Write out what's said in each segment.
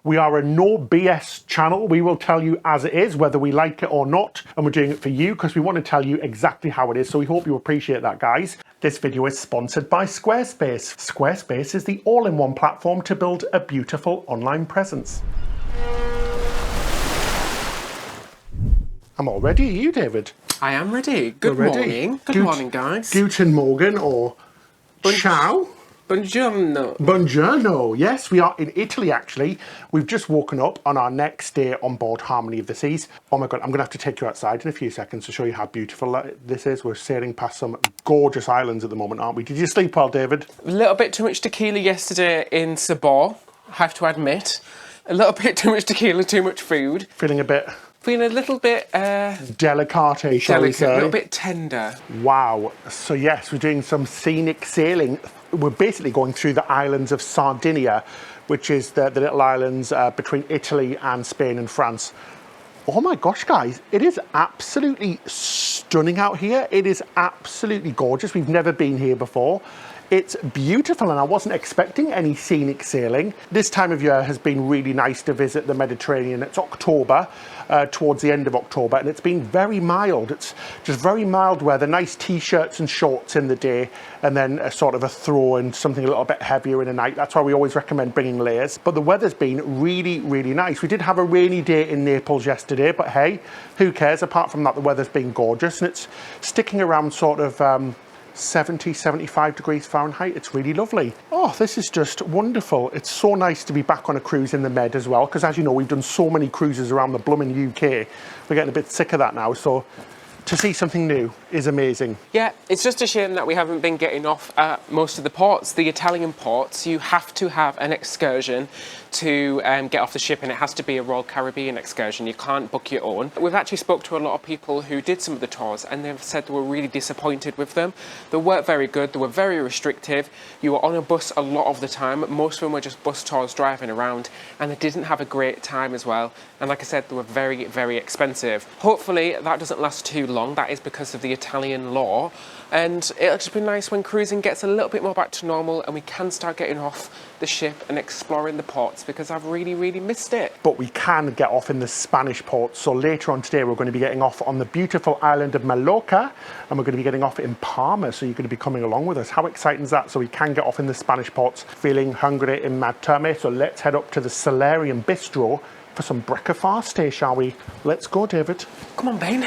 We are a no BS channel. We will tell you as it is, whether we like it or not. And we're doing it for you because we want to tell you exactly how it is. So we hope you appreciate that, guys. This video is sponsored by Squarespace. Squarespace is the all-in-one platform to build a beautiful online presence. I'm all ready. Are you, David? I am ready. Good morning. Good morning, guys. Guten Morgen or ciao. Buongiorno. Buongiorno. Yes, we are in Italy, actually. We've just woken up on our next day on board Harmony of the Seas. Oh my God, I'm going to have to take you outside in a few seconds to show you how beautiful this is. We're sailing past some gorgeous islands at the moment, aren't we? Did you sleep well, David? A little bit too much tequila yesterday in Sabor, I have to admit. A little bit too much tequila, too much food. Feeling a little bit... delicate, shall we say? A little bit tender. Wow. So yes, we're doing some scenic sailing. We're basically going through the islands of Sardinia, which is the little islands between Italy and Spain and France. Oh my gosh, guys, it is absolutely stunning out here. It is absolutely gorgeous. We've never been here before. It's beautiful, and I wasn't expecting any scenic sailing. This time of year has been really nice to visit the Mediterranean. It's October, towards the end of October, and it's been very mild. It's just very mild weather, nice t-shirts and shorts in the day, and then a sort of a throw in something a little bit heavier in the night. That's why we always recommend bringing layers. But the weather's been really, really nice. We did have a rainy day in Naples yesterday, but hey, who cares? Apart from that, the weather's been gorgeous, and it's sticking around sort of 70, 75 degrees Fahrenheit. It's really lovely. Oh, this is just wonderful. It's so nice to be back on a cruise in the Med as well, because as you know, we've done so many cruises around the blooming UK. We're getting a bit sick of that now, so to see something new is amazing. Yeah, it's just a shame that we haven't been getting off at most of the ports. The Italian ports, you have to have an excursion to get off the ship, and it has to be a Royal Caribbean excursion. You can't book your own. We've actually spoke to a lot of people who did some of the tours, and they've said they were really disappointed with them. They weren't very good. They were very restrictive. You were on a bus a lot of the time. Most of them were just bus tours driving around, and they didn't have a great time as well. And like I said, they were very, very expensive. Hopefully that doesn't last too long. That is because of the Italian law. And it'll just be nice when cruising gets a little bit more back to normal and we can start getting off the ship and exploring the ports, because I've really, really missed it. But we can get off in the Spanish ports. So later on today, we're going to be getting off on the beautiful island of Majorca, and we're going to be getting off in Palma. So you're going to be coming along with us. How exciting is that? So we can get off in the Spanish ports, feeling hungry in mad tummy. So let's head up to the Solarium bistro for some breakfast, shall we? Let's go, David. Come on, Ben.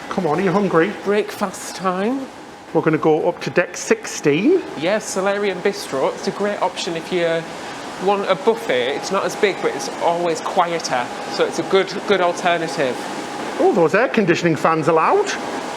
Come on, are you hungry? Breakfast time. We're going to go up to deck 16. Yes, Solarium Bistro. It's a great option if you want a buffet. It's not as big, but it's always quieter. So it's a good alternative. Oh, those air conditioning fans are loud.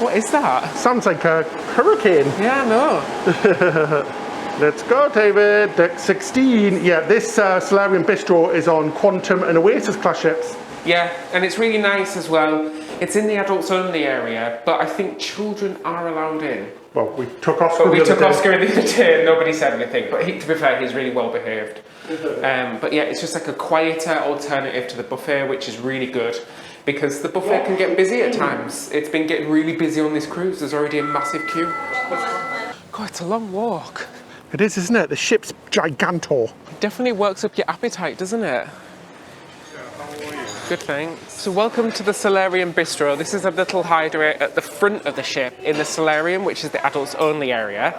What is that? Sounds like a hurricane. Yeah, I know. Let's go, David. Deck 16. Yeah, this Solarium Bistro is on Quantum and Oasis Class ships. Yeah, and it's really nice as well. It's in the adults only area, but I think children are allowed in. Well, we took Oscar the other day and nobody said anything, but to be fair, he's really well behaved. But yeah, it's just like a quieter alternative to the buffet, which is really good, because the buffet can get busy at times. It's been getting really busy on this cruise. There's already a massive queue. God, it's a long walk. It is, isn't it? The ship's gigantor. Definitely works up your appetite, doesn't it? Good thing. So welcome to the Solarium Bistro. This is a little hideaway at the front of the ship in the Solarium, which is the adults only area.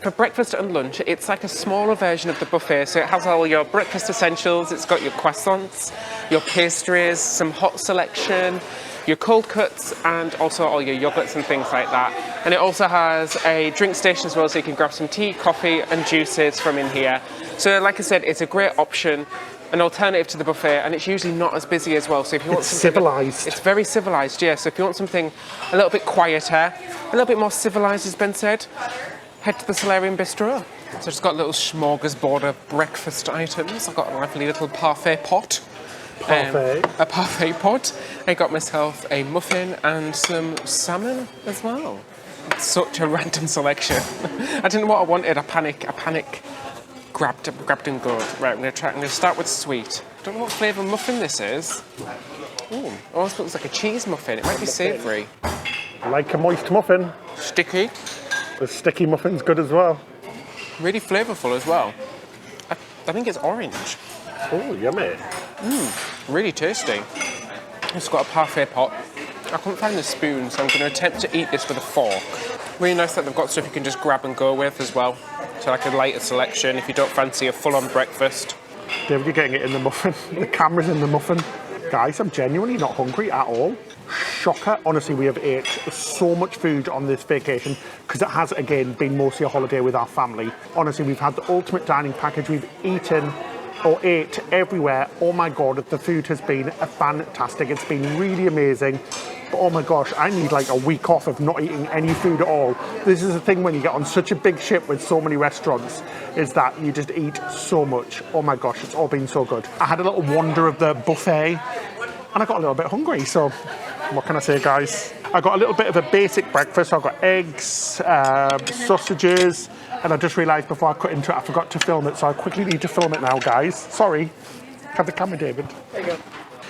For breakfast and lunch, it's like a smaller version of the buffet. So it has all your breakfast essentials. It's got your croissants, your pastries, some hot selection, your cold cuts, and also all your yogurts and things like that. And it also has a drink station as well, so you can grab some tea, coffee and juices from in here. So like I said, it's a great option, an alternative to the buffet, and it's usually not as busy as well. So if you want something civilized. It's very civilized, yeah. So if you want something a little bit quieter, a little bit more civilized, as Ben said, head to the Solarium Bistro. So it's got a little smorgasbord of breakfast items. I've got a lovely little parfait pot. A parfait pot. I got myself a muffin and some salmon as well. It's such a random selection. I didn't know what I wanted. A panic. Grabbed and go. Right, I'm going to start with sweet. Don't know what flavour muffin this is. Ooh, almost looks like a cheese muffin. It might be savoury. Like a moist muffin. Sticky. The sticky muffin's good as well. Really flavourful as well. I think it's orange. Oh, yummy. Really tasty. It's got a parfait pot. I couldn't find the spoon, so I'm going to attempt to eat this with a fork. Really nice that they've got stuff you can just grab and go with as well. So like a lighter selection if you don't fancy a full-on breakfast. David, you're getting it in the muffin. The camera's in the muffin. Guys, I'm genuinely not hungry at all. Shocker. Honestly, we have ate so much food on this vacation because it has, again, been mostly a holiday with our family. Honestly, we've had the ultimate dining package. We've eaten or ate everywhere. Oh my God, the food has been fantastic. It's been really amazing. But oh my gosh, I need like a week off of not eating any food at all. This is the thing when you get on such a big ship with so many restaurants, is that you just eat so much. Oh my gosh, it's all been so good. I had a little wander of the buffet and I got a little bit hungry, so what can I say, guys? I got a little bit of a basic breakfast. I got eggs, sausages, and I just realised before I cut into it, I forgot to film it, so I quickly need to film it now, guys. Sorry. Have the camera, David. There you go.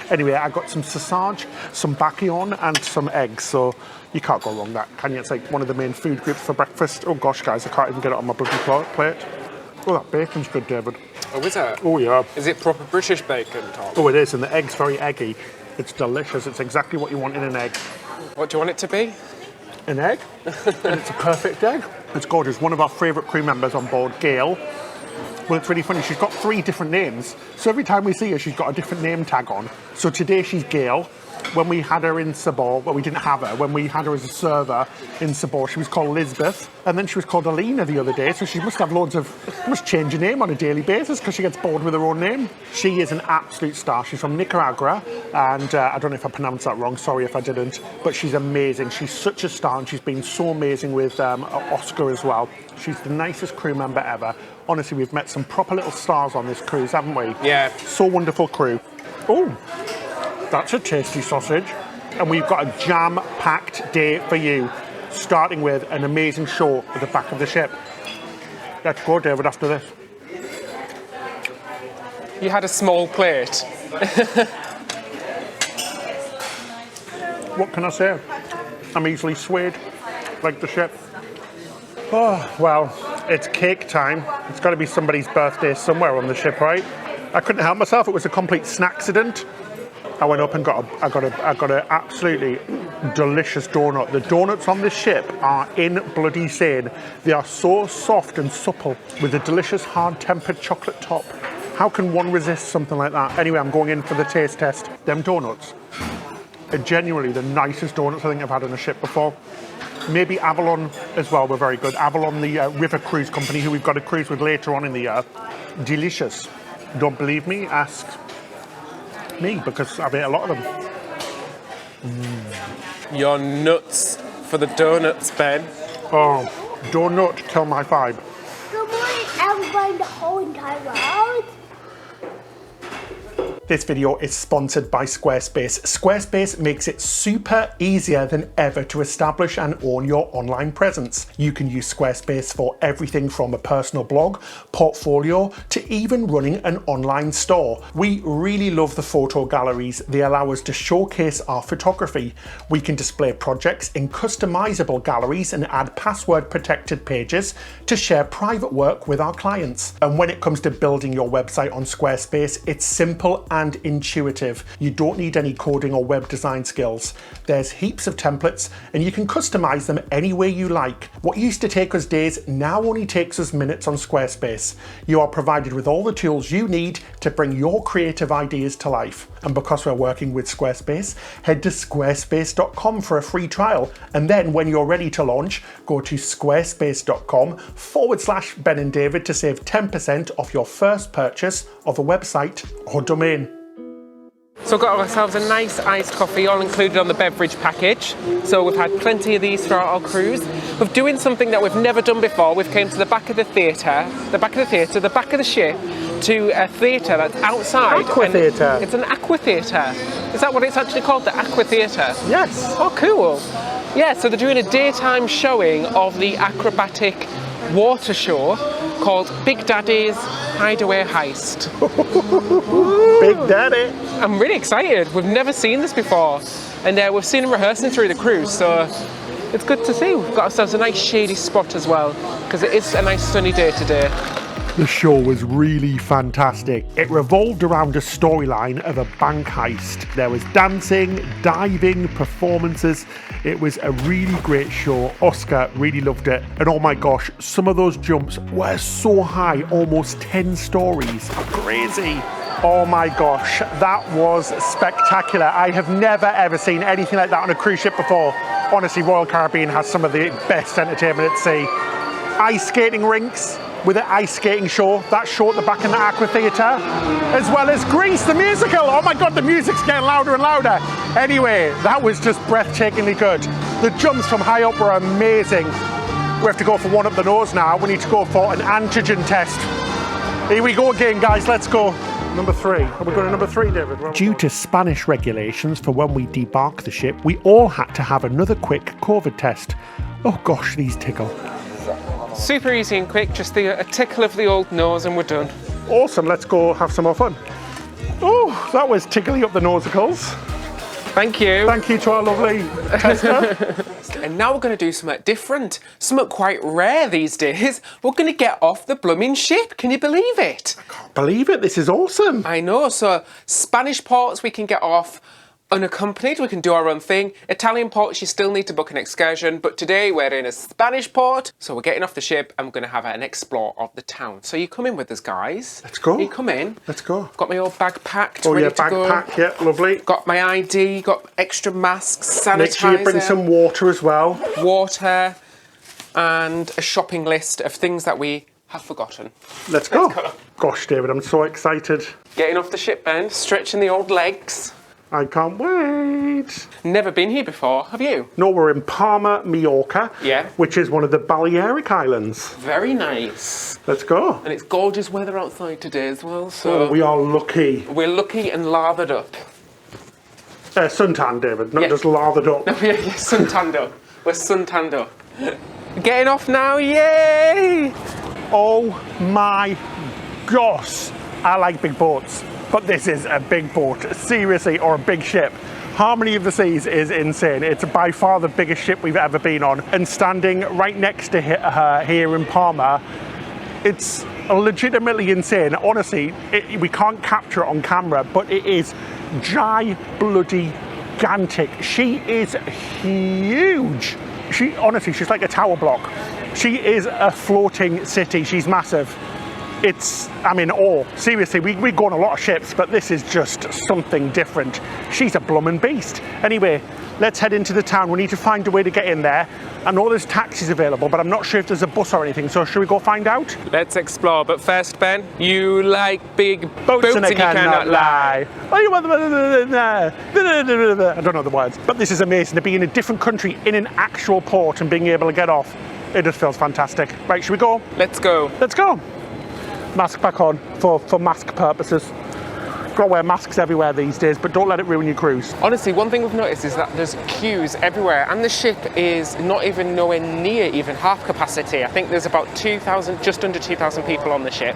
Anyway, I got some sausage, some bacon, and some eggs, so you can't go wrong that, can you? It's like one of the main food groups for breakfast. Oh gosh, guys, I can't even get it on my bloody plate. Oh, that bacon's good, David. Oh, is it? Oh, yeah. Is it proper British bacon, Tom? Oh, it is, and the egg's very eggy. It's delicious. It's exactly what you want in an egg. What do you want it to be? An egg, and it's a perfect egg. It's gorgeous. One of our favourite crew members on board, Gail. Well, it's really funny. She's got 3 different names. So every time we see her, she's got a different name tag on. So today she's Gail. When we had her in Sabor, well, we didn't have her. When we had her as a server in Sabor, she was called Lisbeth. And then she was called Alina the other day. So she must have must change her name on a daily basis because she gets bored with her own name. She is an absolute star. She's from Nicaragua. And I don't know if I pronounced that wrong. Sorry if I didn't. But she's amazing. She's such a star. And she's been so amazing with Oscar as well. She's the nicest crew member ever. Honestly, we've met some proper little stars on this cruise, haven't we? Yeah. So wonderful crew. Oh, that's a tasty sausage. And we've got a jam-packed day for you, starting with an amazing show at the back of the ship. Let's go, David, after this. You had a small plate. What can I say? I'm easily swayed, like the ship. Oh, well, it's cake time. It's got to be somebody's birthday somewhere on the ship, right? I couldn't help myself. It was a complete snackcident. I went up and got an absolutely delicious donut. The donuts on this ship are insane. They are so soft and supple with a delicious hard-tempered chocolate top. How can one resist something like that? Anyway, I'm going in for the taste test. Them donuts are genuinely the nicest donuts I think I've had on a ship before. Maybe Avalon as well were very good. Avalon, the river cruise company who we've got a cruise with later on in the year. Delicious. Don't believe me? Ask me, because I've ate a lot of them. You're nuts for the donuts, Ben. Oh, donut kill my vibe. Good morning, everybody in the whole entire world. This video is sponsored by Squarespace. Squarespace makes it super easier than ever to establish and own your online presence. You can use Squarespace for everything from a personal blog, portfolio, to even running an online store. We really love the photo galleries. They allow us to showcase our photography. We can display projects in customizable galleries and add password protected pages to share private work with our clients. And when it comes to building your website on Squarespace, it's simple and intuitive. You don't need any coding or web design skills. There's heaps of templates and you can customize them any way you like. What used to take us days now only takes us minutes on Squarespace. You are provided with all the tools you need to bring your creative ideas to life. And because we're working with Squarespace, head to squarespace.com for a free trial. And then when you're ready to launch, go to squarespace.com/Ben and David to save 10% off your first purchase of a website or domain. So we've got ourselves a nice iced coffee, all included on the beverage package. So we've had plenty of these throughout our cruise. We're doing something that we've never done before. We've came to the back of the theatre, the back of the ship, to a theatre that's outside. Aqua Theater. It's an Aqua Theater. Is that what it's actually called, the Aqua Theater? Yes. Oh, cool. Yeah, so they're doing a daytime showing of the acrobatic water show called Big Daddy's Hideaway Heist. Big Daddy. I'm really excited. We've never seen this before. And we've seen them rehearsing through the cruise, so it's good to see. We've got ourselves a nice shady spot as well, because it is a nice sunny day today. The show was really fantastic. It revolved around a storyline of a bank heist. There was dancing, diving, performances. It was a really great show. Oscar really loved it. And oh my gosh, some of those jumps were so high, almost 10 stories. Crazy. Oh my gosh, that was spectacular. I have never ever seen anything like that on a cruise ship before. Honestly, Royal Caribbean has some of the best entertainment at sea. Ice skating rinks with an ice skating show. That show at the back in the Aqua Theater, as well as Grease, the musical. Oh my God, the music's getting louder and louder. Anyway, that was just breathtakingly good. The jumps from high up were amazing. We have to go for one up the nose now. We need to go for an antigen test. Here we go again, guys, let's go. Number 3. Are we going to number 3, David? Due to Spanish regulations for when we debark the ship, we all had to have another quick COVID test. Oh gosh, these tickle. Super easy and quick, just a tickle of the old nose and we're done. Awesome, let's go have some more fun. Oh, that was tickly up the nosicles. Thank you. Thank you to our lovely tester. And now we're going to do something different, something quite rare these days. We're going to get off the blooming ship. Can you believe it? I can't believe it. This is awesome. I know. So Spanish ports we can get off unaccompanied. We can do our own thing. Italian ports you still need to book an excursion. But today we're in a Spanish port. So we're getting off the ship and we're going to have an explore of the town. So you come in with us, guys. Let's go. You come in. Let's go. I've got my old bag packed. Oh ready yeah, to bag go. pack. Yeah, lovely. Got my ID. Got extra masks, sanitizer. Make sure you bring some water as well. Water and a shopping list of things that we have forgotten. Let's go. Gosh, David, I'm so excited. Getting off the ship then, stretching the old legs. I can't wait. Never been here before, have you? No, we're in Palma, Mallorca. Yeah. Which is one of the Balearic Islands. Very nice. Let's go. And it's gorgeous weather outside today as well, so... Oh, we are lucky. We're lucky and lathered up. Suntan, David, not just lathered up. No, yeah, suntanned up. We're suntanned up. Getting off now, yay! Oh my gosh. I like big boats. But this is a big boat, seriously, or a big ship. Harmony of the Seas is insane. It's by far the biggest ship we've ever been on. And standing right next to her here in Palma, it's legitimately insane. Honestly, we can't capture it on camera, but it is gigantic. She is huge. Honestly, she's like a tower block. She is a floating city. She's massive. I'm in awe. Seriously, we go on a lot of ships, but this is just something different. She's a bloomin' beast. Anyway, let's head into the town. We need to find a way to get in there. I know there's taxis available, but I'm not sure if there's a bus or anything, so should we go find out? Let's explore, but first, Ben, you like big Boats and you cannot lie. I don't know the words, but this is amazing to be in a different country in an actual port and being able to get off. It just feels fantastic. Right, should we go? Let's go. Let's go. Mask back on for mask purposes. Got to wear masks everywhere these days, but don't let it ruin your cruise. Honestly, one thing we've noticed is that there's queues everywhere, and the ship is not even nowhere near even half capacity. I think there's about 2,000, just under 2,000 people on the ship.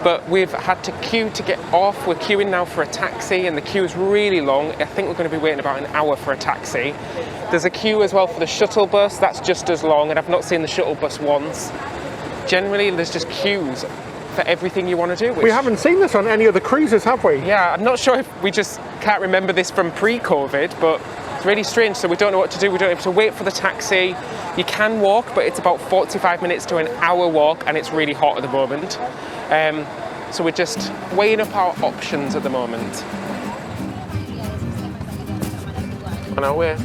But we've had to queue to get off. We're queuing now for a taxi, and the queue is really long. I think we're going to be waiting about an hour for a taxi. There's a queue as well for the shuttle bus. That's just as long, and I've not seen the shuttle bus once. Generally, there's just queues for everything you want to do. We haven't seen this on any other cruises, have we? Yeah, I'm not sure if we just can't remember this from pre-COVID, but it's really strange, so we don't know what to do. We don't have to wait for the taxi. You can walk, but it's about 45 minutes to an hour walk, and it's really hot at the moment. So we're just weighing up our options at the moment. On our way.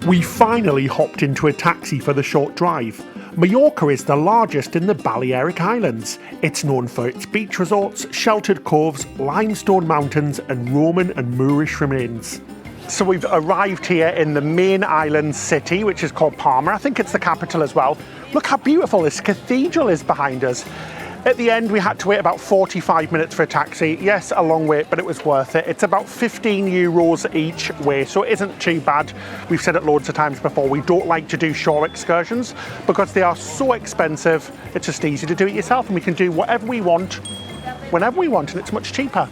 We finally hopped into a taxi for the short drive. Majorca is the largest in the Balearic Islands. It's known for its beach resorts, sheltered coves, limestone mountains and Roman and Moorish remains. So we've arrived here in the main island city, which is called Palma. I think it's the capital as well. Look how beautiful this cathedral is behind us. At the end, we had to wait about 45 minutes for a taxi. Yes, a long wait, but it was worth it. It's about 15 euros each way, so it isn't too bad. We've said it loads of times before, we don't like to do shore excursions because they are so expensive. It's just easy to do it yourself, and we can do whatever we want, whenever we want, and it's much cheaper.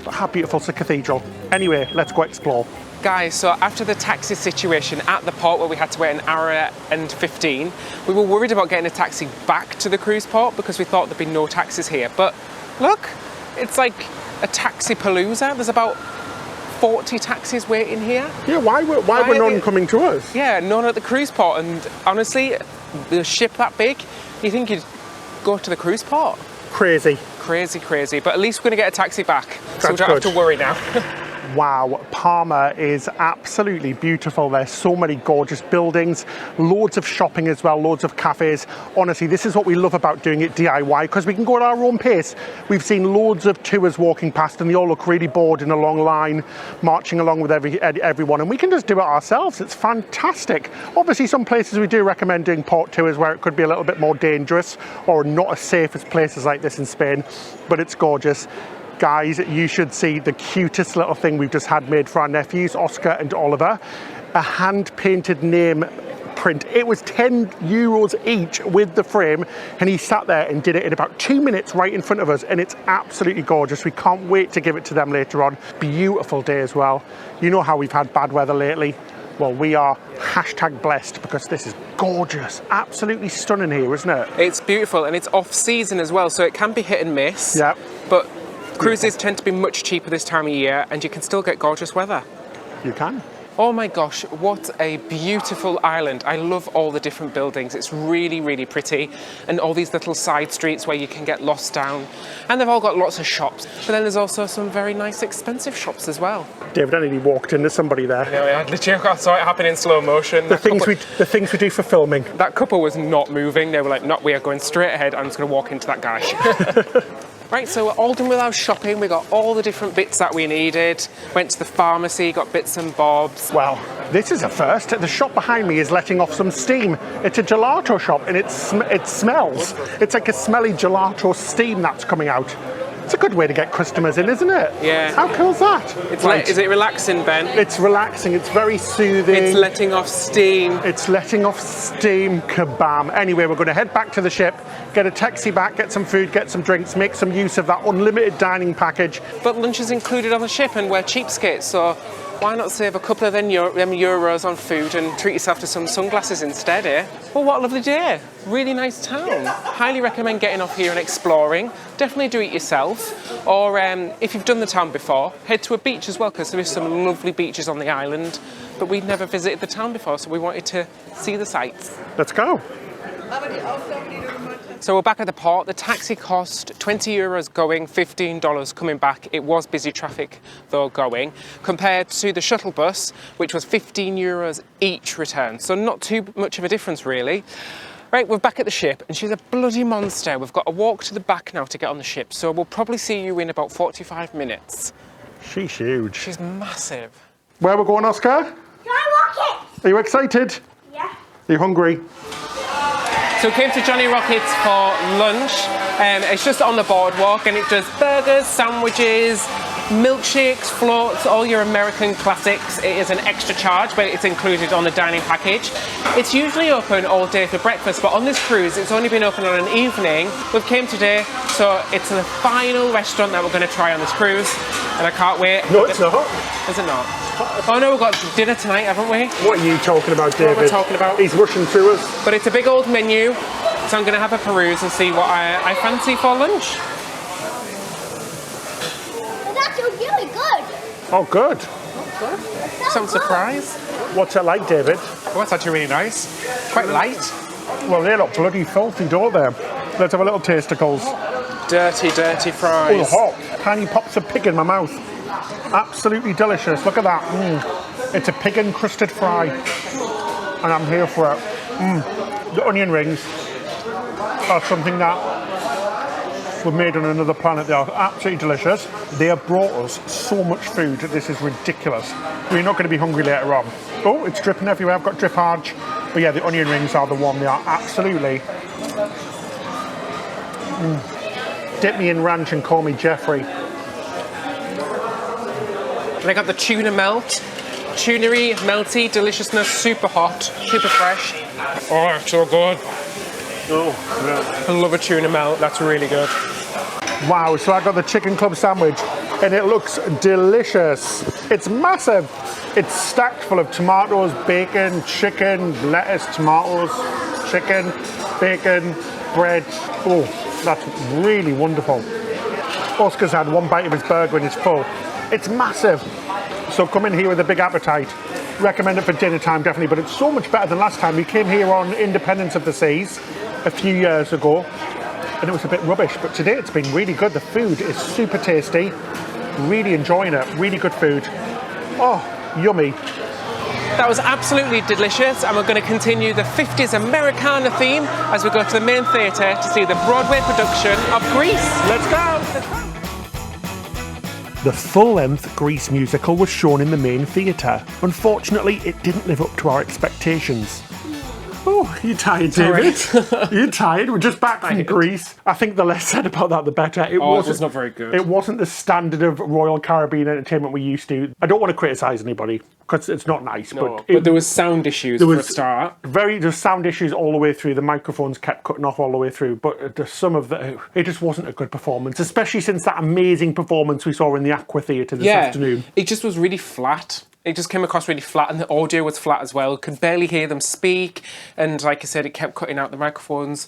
But how beautiful is the cathedral? Anyway, let's go explore. Guys, so after the taxi situation at the port where we had to wait an hour and 15, we were worried about getting a taxi back to the cruise port because we thought there'd be no taxis here. But look, it's like a taxi palooza. There's about 40 taxis waiting here. Yeah, why were none coming to us? Yeah, none at the cruise port. And honestly, the ship that big, you think you'd go to the cruise port? Crazy. Crazy, crazy. But at least we're going to get a taxi back. So we That's don't have good. to worry now. Wow, Palma is absolutely beautiful. There's so many gorgeous buildings, loads of shopping as well, loads of cafes. Honestly, this is what we love about doing it DIY, because we can go at our own pace. We've seen loads of tours walking past and they all look really bored in a long line, marching along with everyone, and we can just do it ourselves. It's fantastic. Obviously, some places we do recommend doing port tours where it could be a little bit more dangerous or not as safe as places like this in Spain, but it's gorgeous. Guys, you should see the cutest little thing we've just had made for our nephews, Oscar and Oliver. A hand-painted name print. It was €10 each with the frame, and he sat there and did it in about 2 minutes right in front of us, and it's absolutely gorgeous. We can't wait to give it to them later on. Beautiful day as well. You know how we've had bad weather lately? Well, we are #blessed because this is gorgeous. Absolutely stunning here, isn't it? It's beautiful, and it's off-season as well, so it can be hit and miss. Yeah. But cruises tend to be much cheaper this time of year, and you can still get gorgeous weather. You can. Oh my gosh, what a beautiful island. I love all the different buildings. It's really, really pretty. And all these little side streets where you can get lost down. And they've all got lots of shops. But then there's also some very nice expensive shops as well. David, I nearly walked into somebody there. Yeah, I literally saw it happen in slow motion. The things we do for filming. That couple was not moving. They were like, no, we are going straight ahead. I'm just going to walk into that guy. Right, so we're all done with our shopping. We got all the different bits that we needed. Went to the pharmacy, got bits and bobs. Well, this is a first. The shop behind me is letting off some steam. It's a gelato shop, and it smells. It's like a smelly gelato steam that's coming out. It's a good way to get customers in, isn't it? Yeah. How cool is that? It's is it relaxing, Ben? It's relaxing. It's very soothing. It's letting off steam. It's letting off steam. Kabam. Anyway, we're going to head back to the ship, get a taxi back, get some food, get some drinks, make some use of that unlimited dining package. But lunch is included on the ship, and we're cheapskates, so why not save a couple of them euros on food and treat yourself to some sunglasses instead, eh? Well, what a lovely day. Really nice town. Highly recommend getting off here and exploring. Definitely do it yourself. Or if you've done the town before, head to a beach as well, because there is some lovely beaches on the island. But we'd never visited the town before, so we wanted to see the sights. Let's go. So we're back at the port. The taxi cost €20 going, $15 coming back. It was busy traffic though going, compared to the shuttle bus, which was €15 each return. So not too much of a difference really. Right, we're back at the ship, and she's a bloody monster. We've got to walk to the back now to get on the ship, so we'll probably see you in about 45 minutes. She's huge. She's massive. Where we're going, Oscar? Can I walk it? Are you excited? Yeah. Are you hungry? So we came to Johnny Rockets for lunch. It's just on the boardwalk, and it does burgers, sandwiches, milkshakes, floats, all your American classics. It is an extra charge, but it's included on the dining package. It's usually open all day for breakfast, but on this cruise, it's only been open on an evening. We've came today, so it's the final restaurant that we're going to try on this cruise, and I can't wait. No, it's not. Is it not? Oh no, we've got dinner tonight, haven't we? What are you talking about, David? What we're talking about. He's rushing through us. But it's a big old menu, so I'm going to have a peruse and see what I fancy for lunch. Well, that's really good. Oh, good. Some surprise. What's it like, David? Oh, it's actually really nice. Quite light. Well, they look bloody filthy, don't they? Let's have a little tasticles. Dirty, dirty Oh, fries. hot. Tiny pops of pig in my mouth. Absolutely delicious. Look at that. It's a pig encrusted fry. And I'm here for it. The onion rings are something that we've made on another planet. They are absolutely delicious. They have brought us so much food. This is ridiculous. We're not going to be hungry later on. Oh, it's dripping everywhere. I've got dripage. But yeah, the onion rings are the one. They are absolutely... Dip me in ranch and call me Jeffrey. And I got the tuna melt. Tunery, melty, deliciousness, super hot, super fresh. Oh, it's so good. Oh, yeah. I love a tuna melt. That's really good. Wow, so I got the chicken club sandwich. and it looks delicious. It's massive. It's stacked full of tomatoes, bacon, chicken, lettuce, tomatoes, chicken, bacon, bread. Oh, that's really wonderful. Oscar's had one bite of his burger and he's full. It's massive. So come in here with a big appetite. Recommend it for dinner time, definitely, but it's so much better than last time. We came here on Independence of the Seas a few years ago, and it was a bit rubbish, but today it's been really good. The food is super tasty. Really enjoying it. Really good food. Oh, yummy. That was absolutely delicious, and we're going to continue the 50s Americana theme as we go to the main theatre to see the Broadway production of Grease. Let's go! The full-length Grease musical was shown in the main theatre. Unfortunately, it didn't live up to our expectations. Oh, you tired, David? You're tired? We're just back from Greece. I think the less said about that, the better. It was not very good. It wasn't the standard of Royal Caribbean entertainment we used to. I don't want to criticise anybody, because it's not nice. No, but there was sound issues for a start. There's sound issues all the way through. The microphones kept cutting off all the way through. But there's some of the... It just wasn't a good performance, especially since that amazing performance we saw in the Aqua Theater this afternoon. It just was really flat. It just came across really flat, and the audio was flat as well. Could barely hear them speak, and like I said, it kept cutting out the microphones.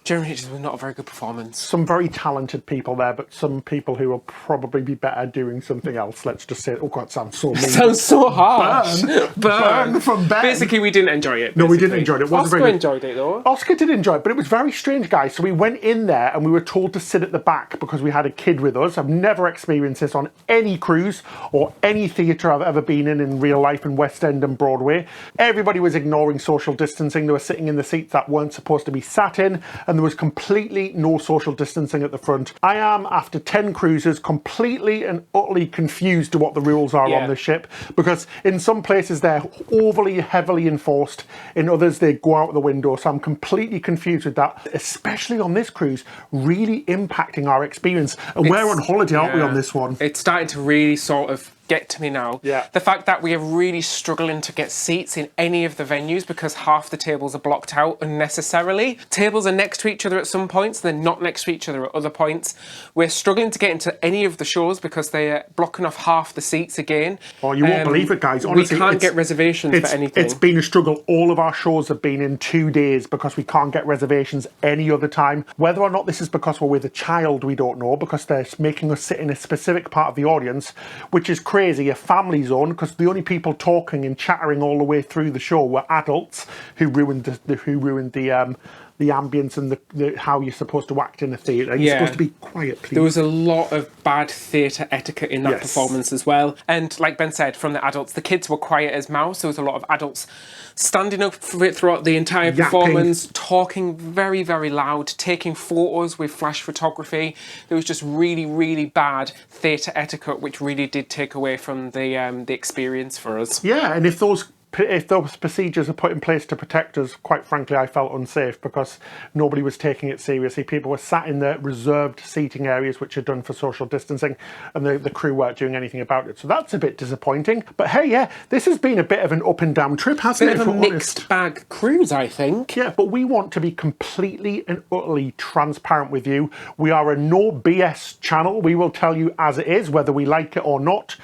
Generally, it just was not a very good performance. Some very talented people there, but some people who will probably be better doing something else. Let's just say, oh God, it sounds so mean. Sounds so harsh. Burn from Ben. Basically, we didn't enjoy it. No, we didn't enjoy it. Oscar enjoyed it though. Oscar did enjoy it, but it was very strange, guys. So we went in there and we were told to sit at the back because we had a kid with us. I've never experienced this on any cruise or any theatre I've ever been in real life in West End and Broadway. Everybody was ignoring social distancing. They were sitting in the seats that weren't supposed to be sat in, and there was completely no social distancing at the front. I am, after 10 cruises, completely and utterly confused to what the rules are on the ship, because in some places they're overly heavily enforced, in others they go out the window, so I'm completely confused with that, especially on this cruise, really impacting our experience. And we're on holiday, aren't we, on this one? It's starting to really sort of get to me now. Yeah. The fact that we are really struggling to get seats in any of the venues because half the tables are blocked out unnecessarily. Tables are next to each other at some points, they're not next to each other at other points. We're struggling to get into any of the shows because they are blocking off half the seats again. Oh, you won't believe it, guys. Honestly, we can't get reservations for anything. It's been a struggle. All of our shows have been in 2 days because we can't get reservations any other time. Whether or not this is because we're with a child, we don't know, because they're making us sit in a specific part of the audience, which is crazy, a family zone, because the only people talking and chattering all the way through the show were adults who ruined the ambience and the how you're supposed to act in a theatre. You're supposed to be quiet, please. There was a lot of bad theatre etiquette in that performance as well. And like Ben said, from the adults, the kids were quiet as mouse. There was a lot of adults standing up for it throughout the entire performance, talking very, very loud, taking photos with flash photography. There was just really, really bad theatre etiquette, which really did take away from the experience for us. Yeah, and if those procedures are put in place to protect us, quite frankly, I felt unsafe because nobody was taking it seriously. People were sat in the reserved seating areas, which are done for social distancing, and the crew weren't doing anything about it. So that's a bit disappointing. But hey, yeah, this has been a bit of an up and down trip, hasn't it? Bit of a mixed bag cruise, I think. Yeah, but we want to be completely and utterly transparent with you. We are a no BS channel. We will tell you as it is, whether we like it or not.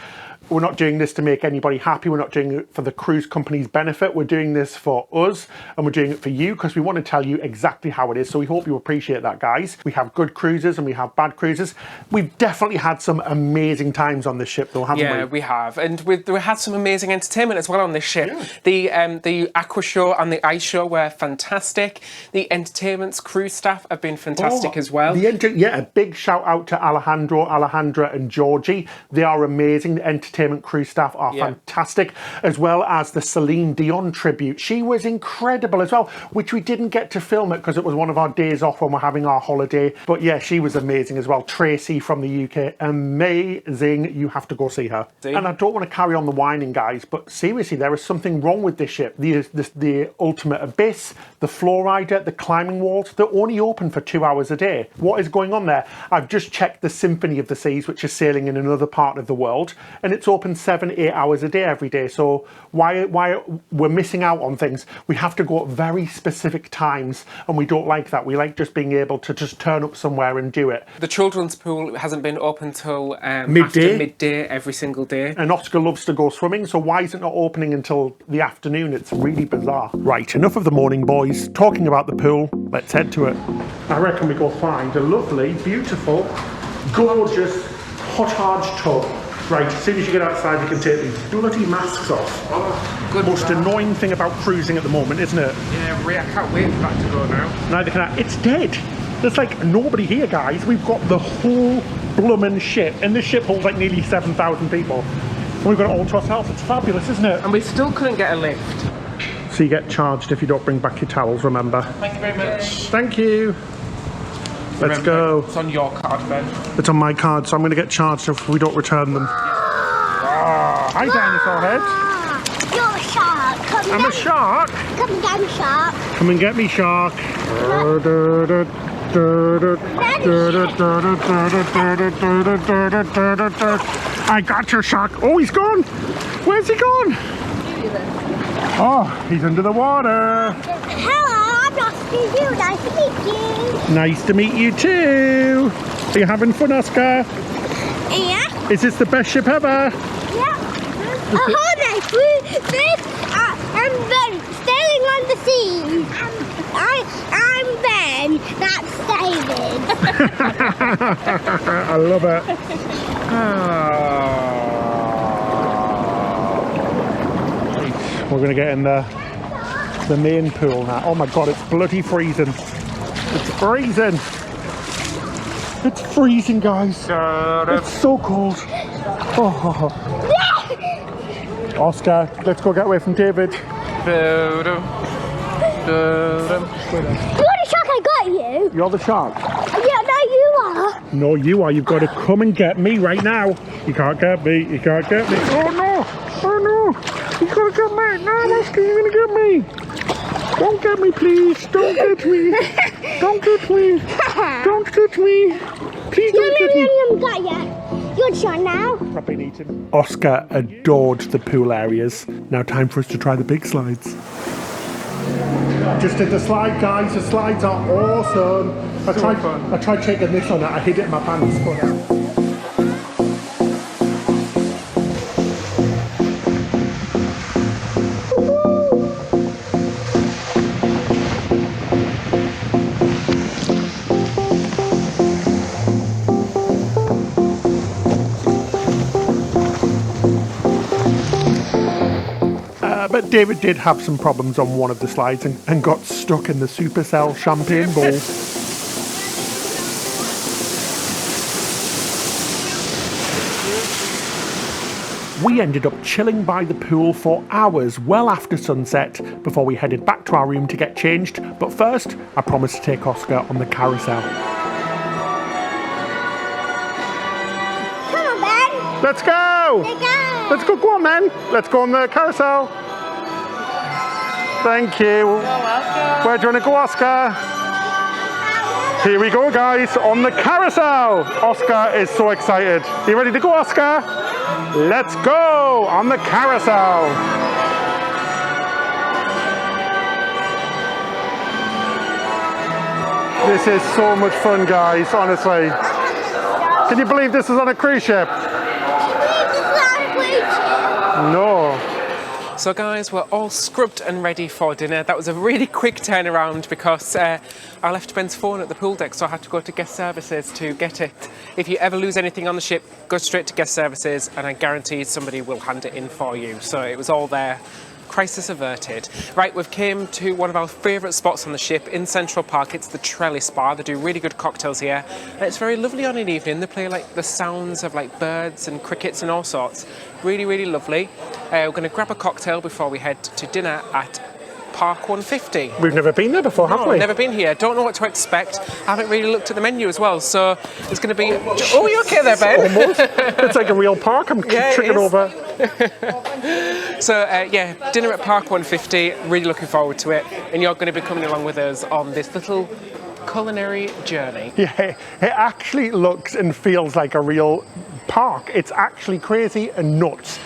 We're not doing this to make anybody happy. We're not doing it for the cruise company's benefit. We're doing this for us, and we're doing it for you because we want to tell you exactly how it is. So we hope you appreciate that, guys. We have good cruises and we have bad cruises. We've definitely had some amazing times on this ship, though, haven't we? Yeah, we have. And we had some amazing entertainment as well on this ship. Yeah. The aqua show and the ice show were fantastic. The entertainment's crew staff have been fantastic as well. A big shout out to Alejandra and Georgie. They are amazing. The entertainment crew staff are fantastic, as well as the Celine Dion tribute. She was incredible as well, which we didn't get to film it because it was one of our days off when we're having our holiday. But yeah, she was amazing as well. Tracy from the UK, amazing. You have to go see her. And I don't want to carry on the whining, guys, but seriously, there is something wrong with this ship. The Ultimate Abyss, the Floor Rider, the climbing walls, they're only open for 2 hours a day. What is going on there? I've just checked the Symphony of the Seas, which is sailing in another part of the world, and it's open 7-8 hours a day. every day, so why we're missing out on things. We have to go at very specific times, and we don't like that. We like just being able to just turn up somewhere and do it. The children's pool hasn't been open till Midday. after midday every single day. And Oscar loves to go swimming, so why is it not opening until the afternoon? It's really bizarre. Right, enough of the morning, boys. Talking about the pool, let's head to it. I reckon we go find a lovely, beautiful, gorgeous, hot arch tub. Right, as soon as you get outside, you can take these bloody masks off. Oh, good. Most annoying thing about cruising at the moment, isn't it? Yeah, I can't wait for that to go now. Neither can I. It's dead. There's like nobody here, guys. We've got the whole bloomin' ship, and this ship holds like nearly 7,000 people. And we've got it all to ourselves. It's fabulous, isn't it? And we still couldn't get a lift. So you get charged if you don't bring back your towels, remember? Thank you very much. Thank you. Let's go. It's on your card, Ben. It's on my card, so I'm going to get charged if we don't return them. Hi, dinosaur head. You're a shark. Come I'm a shark. Come and get me, shark. Come and get me, shark. I got your shark. Oh, he's gone. Where's he gone? Oh, he's under the water. Hello, I'm not you. Nice to meet you. Nice to meet you too. Are you having fun, Oscar? Yeah? Is this the best ship ever? Yeah. Hold on. I'm Ben, sailing on the sea. I'm Ben, that's David. I love it. Right, we're going to get in the main pool now. Oh my god, it's bloody freezing. It's freezing. It's freezing, guys. It's so cold. Oh. Oscar, let's go get away from David. You're the shark, I got you. You're the shark. Yeah, no, you are. No, you are. You've got to come and get me right now. You can't get me. You can't get me. Oh no! Oh no! You gotta get me. No, Oscar, you're gonna get me. Don't get me, please. Don't get me. Don't get me. Don't get me. Please don't get me. Got ya. You're the shark now. I've been eaten. Oscar adored the pool areas. Now time for us to try the big slides. Just did the slide, guys. The slides are awesome. I tried taking this on it. I hid it in my pants. But, but David did have some problems on one of the slides and got stuck in the Supercell champagne bowl. We ended up chilling by the pool for hours well after sunset before we headed back to our room to get changed. But first, I promised to take Oscar on the carousel. Come on, Ben. Let's go! Let's go. Let's go, go on then. Let's go on the carousel. Thank you. You're welcome. Where do you want to go, Oscar? Here we go, guys, on the carousel. Oscar is so excited. You ready to go, Oscar? Let's go on the carousel. This is so much fun, guys, honestly. Can you believe this is on a cruise ship? No. So guys, we're all scrubbed and ready for dinner. That was a really quick turnaround because I left Ben's phone at the pool deck, so I had to go to guest services to get it. If you ever lose anything on the ship, go straight to guest services and I guarantee somebody will hand it in for you. So it was all there. Crisis averted. Right, we've came to one of our favourite spots on the ship in Central Park. It's the Trellis Bar. They do really good cocktails here. And it's very lovely on an evening. They play like the sounds of like birds and crickets and all sorts. Really, really lovely. We're going to grab a cocktail before we head to dinner at Park 150. We've never been there before, have we? Never been here. Don't know what to expect. I haven't really looked at the menu as well, so it's going to be... Oh, you okay there, Ben? Almost. It's like a real park. I'm tripping over. So, yeah, dinner at Park 150. Really looking forward to it. And you're going to be coming along with us on this little culinary journey. Yeah, it actually looks and feels like a real park. It's actually crazy and nuts.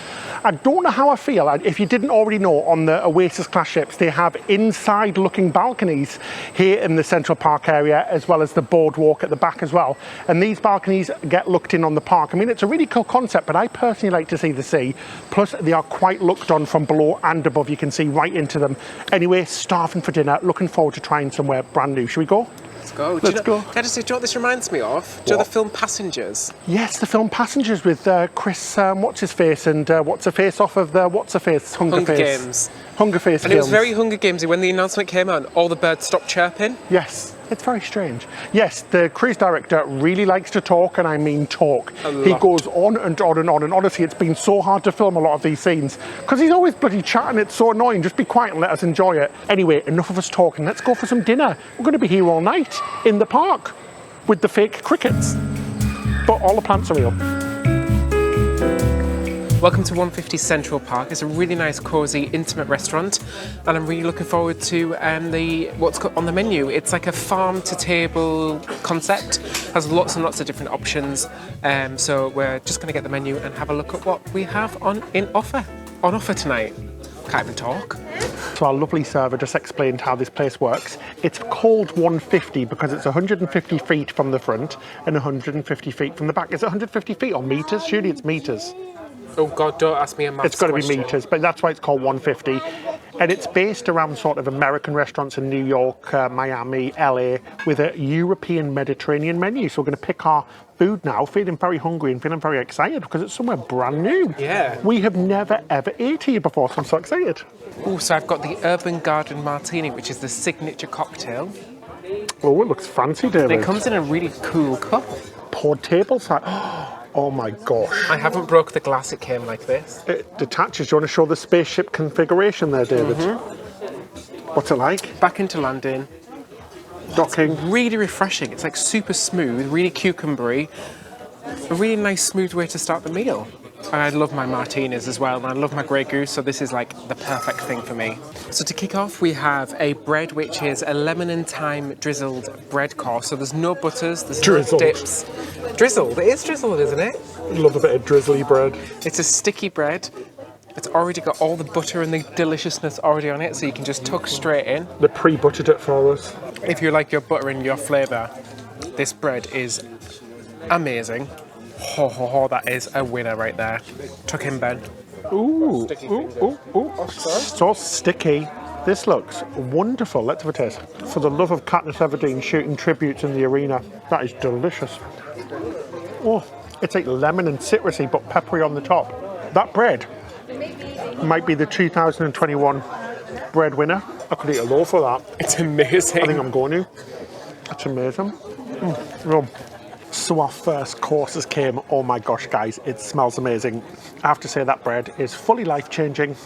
I don't know how I feel. If you didn't already know, on the Oasis Class ships, they have inside looking balconies here in the Central Park area, as well as the boardwalk at the back as well. And these balconies get looked in on the park. I mean, it's a really cool concept, but I personally like to see the sea. Plus, they are quite looked on from below and above. You can see right into them. Anyway, starving for dinner. Looking forward to trying somewhere brand new. Should we go? Let's go. Let's go. Can I just say, do you know what this reminds me of? Do you know the film Passengers? Yes, the film Passengers with Chris, what's his face, and what's her face off of the what's her face? Hunger Games. Hunger Face. And it was very Hunger Gamesy when the announcement came out. All the birds stopped chirping. Yes, it's very strange. Yes, the cruise director really likes to talk, and I mean talk. He goes on and on and on, and honestly, it's been so hard to film a lot of these scenes because he's always bloody chatting. It's so annoying. Just be quiet and let us enjoy it. Anyway, enough of us talking. Let's go for some dinner. We're going to be here all night in the park with the fake crickets, but all the plants are real. Welcome to 150 Central Park. It's a really nice, cosy, intimate restaurant, and I'm really looking forward to what's on the menu. It's like a farm-to-table concept. Has lots and lots of different options. So we're just going to get the menu and have a look at what we have on offer tonight. Can't even talk. So our lovely server just explained how this place works. It's called 150 because it's 150 feet from the front and 150 feet from the back. Is it 150 feet or meters? Surely it's meters. Oh God, don't ask me a maths It's got to be question. meters, but that's why it's called 150. And it's based around sort of American restaurants in New York, Miami, LA, with a European Mediterranean menu. So we're going to pick our food now, feeling very hungry and feeling very excited because it's somewhere brand new. Yeah. We have never ever ate here before, so I'm so excited. Oh, so I've got the Urban Garden Martini, which is the signature cocktail. Oh, it looks fancy, David. It comes in a really cool cup. Poured tableside. Oh my gosh. I haven't broke the glass, it came like this. It detaches. Do you want to show the spaceship configuration there, David? What's it like? Back into landing. Docking. Really refreshing. It's like super smooth, really cucumbery. A really nice, smooth way to start the meal. And I love my martinis as well, and I love my Grey Goose, so this is like the perfect thing for me. So to kick off, we have a bread which is a lemon and thyme drizzled bread course. So there's no butters, there's Drizzled. no dips. Drizzled, it is drizzled, isn't it? Love a bit of drizzly bread. It's a sticky bread. It's already got all the butter and the deliciousness already on it, so you can just tuck straight in. They pre-buttered it for us. If you like your butter and your flavour, this bread is amazing. Ho ho ho, that is a winner right there. Tuck in, Ben. Ooh, ooh. So sticky. This looks wonderful. Let's have a taste. For the love of Katniss Everdeen shooting tributes in the arena, that is delicious. Oh, it's like lemon and citrusy, but peppery on the top. That bread might be the 2021 bread winner. I could eat a loaf of that. It's amazing. I think I'm going to. That's amazing. Well, so our first courses came. Oh my gosh, guys, it smells amazing. I have to say that bread is fully life-changing.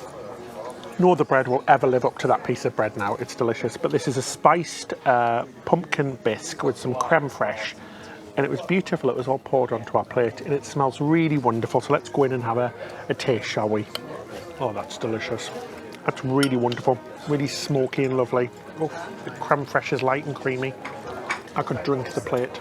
No other bread will ever live up to that piece of bread now. It's delicious. But this is a spiced pumpkin bisque with some creme fraiche. And it was beautiful. It was all poured onto our plate. And it smells really wonderful. So let's go in and have a taste, shall we? Oh, that's delicious. That's really wonderful. Really smoky and lovely. Oh, the creme fraiche is light and creamy. I could drink the plate.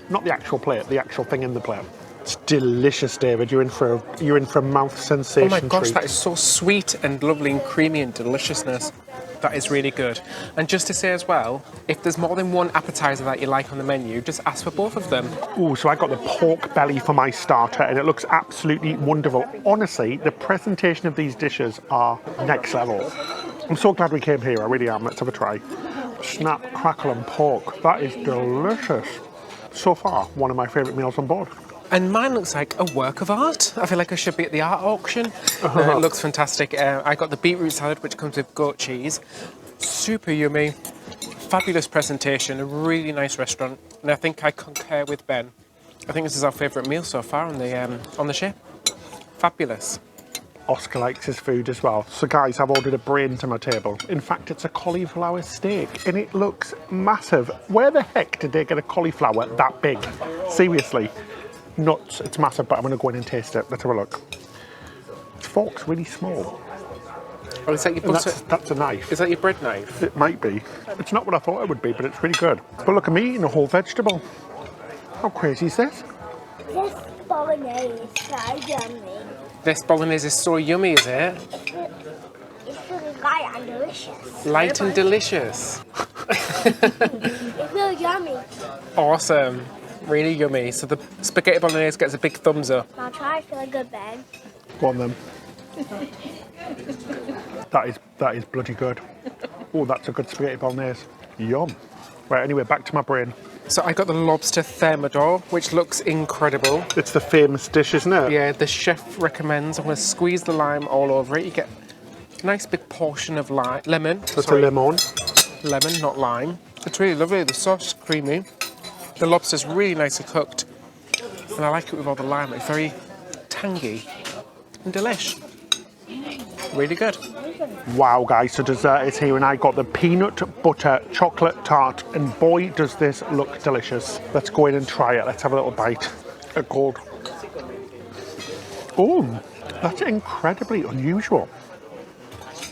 Not the actual plate, the actual thing in the plate. It's delicious, David. You're in for a mouth sensation. Oh my gosh, treat. that is so sweet and lovely and creamy and deliciousness. That is really good. And just to say as well, if there's more than one appetizer that you like on the menu, just ask for both of them. Ooh, so I got the pork belly for my starter, and it looks absolutely wonderful. Honestly, the presentation of these dishes are next level. I'm so glad we came here. I really am. Let's have a try. Snap, crackle, and pork. That is delicious. So far, one of my favourite meals on board. And mine looks like a work of art. I feel like I should be at the art auction. It looks fantastic. I got the beetroot salad, which comes with goat cheese. Super yummy. Fabulous presentation. A really nice restaurant. And I think I concur with Ben. I think this is our favourite meal so far on the ship. Fabulous. Oscar likes his food as well. So guys, I've ordered a brain to my table. In fact, it's a cauliflower steak and it looks massive. Where the heck did they get a cauliflower that big? Seriously. Nuts. It's massive, but I'm going to go in and taste it. Let's have a look. This fork's really small. Oh, is that your butter? That's a knife. Is that your bread knife? It might be. It's not what I thought it would be, but it's really good. But look at me eating a whole vegetable. How crazy is this? Yes, bolognese is so yummy. This bolognese is so yummy, is it? It's really light and delicious. Light and delicious. It's really yummy. Awesome. Really yummy. So the spaghetti bolognese gets a big thumbs up. I'll try it for a good Ben. Go on then. That is bloody good. Oh, that's a good spaghetti bolognese. Yum. Right, anyway, back to my brain. So I got the lobster thermidor, which looks incredible. It's the famous dish, isn't it? Yeah, the chef recommends. I'm going to squeeze the lime all over it. You get a nice big portion of lemon. That's a lemon. Lemon, not lime. It's really lovely. The sauce is creamy. The lobster's really nicely cooked. And I like it with all the lime. It's very tangy and delish. Really good. Wow, guys, so dessert is here, and I got the peanut butter chocolate tart, and boy, does this look delicious. Let's go in and try it. Let's have a little bite. A cold. Oh, that's incredibly unusual.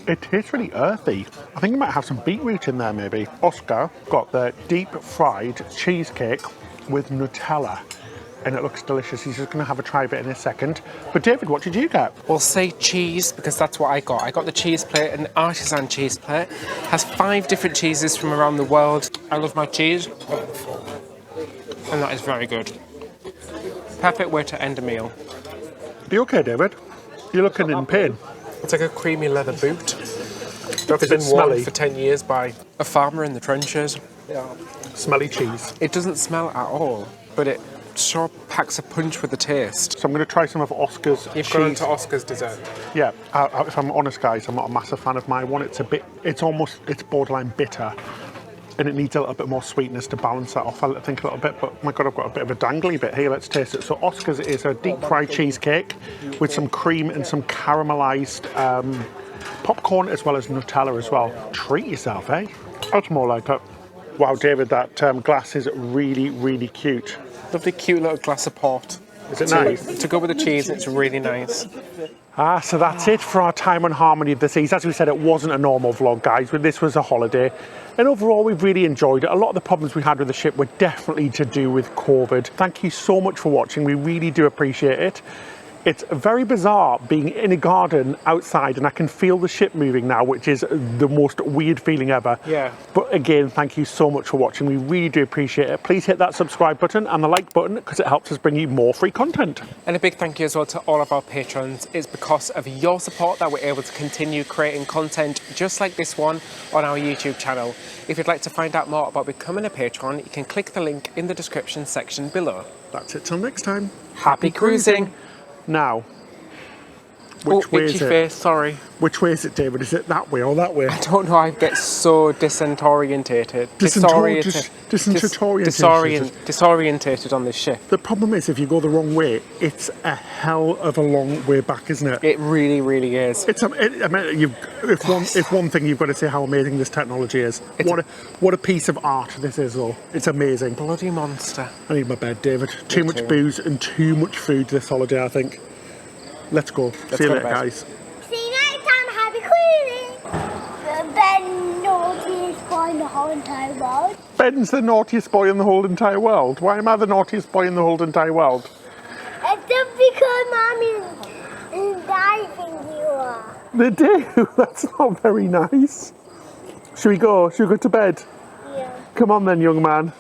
It tastes really earthy. I think you might have some beetroot in there, maybe. Oscar got the deep fried cheesecake with Nutella, and it looks delicious. He's just going to have a try of it in a second. But David, what did you get? We'll say cheese because that's what I got. I got the cheese plate, an artisan cheese plate. Has 5 different cheeses from around the world. I love my cheese, and that is very good. Perfect way to end a meal. Are you okay, David? You're looking in pain. It's like a creamy leather boot. Is It's it been worn smelly? for 10 years by a farmer in the trenches. Smelly cheese. It doesn't smell at all, but it sure packs a punch with the taste. So I'm going to try some of Oscar's You've cheese. gone into Oscar's dessert. Yeah, if I'm honest, guys, I'm not a massive fan of my one. It's it's borderline bitter, and it needs a little bit more sweetness to balance that off, I think, a little bit. But my God, I've got a bit of a dangly bit here. Let's taste it. So Oscar's is a deep fried cheesecake with some cream and some caramelized popcorn, as well as Nutella as well. Treat yourself, eh? That's more like it. Wow, David, that glass is really, really cute. Lovely, cute little glass of port. Is it nice? To go with the cheese, it's really nice. So that's it for our time on Harmony of the Seas. As we said, it wasn't a normal vlog, guys, but this was a holiday. And overall, we've really enjoyed it. A lot of the problems we had with the ship were definitely to do with COVID. Thank you so much for watching. We really do appreciate it. It's very bizarre being in a garden outside, and I can feel the ship moving now, which is the most weird feeling ever. Yeah. But again, thank you so much for watching. We really do appreciate it. Please hit that subscribe button and the like button, because it helps us bring you more free content. And a big thank you as well to all of our patrons. It's because of your support that we're able to continue creating content just like this one on our YouTube channel. If you'd like to find out more about becoming a patron, you can click the link in the description section below. That's it till next time. Happy cruising! Now, which way itchy is it? face, sorry. Which way is it, David? Is it that way or that way? I don't know, I get so disorientated. Disorientated on this ship. The problem is, if you go the wrong way, it's a hell of a long way back, isn't it? It really, really is. It's if one thing you've got to say how amazing this technology is. What a piece of art this is, though. It's amazing. Bloody monster. I need my bed, David. Too much booze and too much food this holiday, I think. Let's go. See you later, guys. See you next time. Happy cruising. The Ben naughtiest boy in the whole entire world. Ben's the naughtiest boy in the whole entire world. Why am I the naughtiest boy in the whole entire world? It's just because Mommy and Daddy think you are. They do. That's not very nice. Should we go? Should we go to bed? Yeah. Come on then, young man.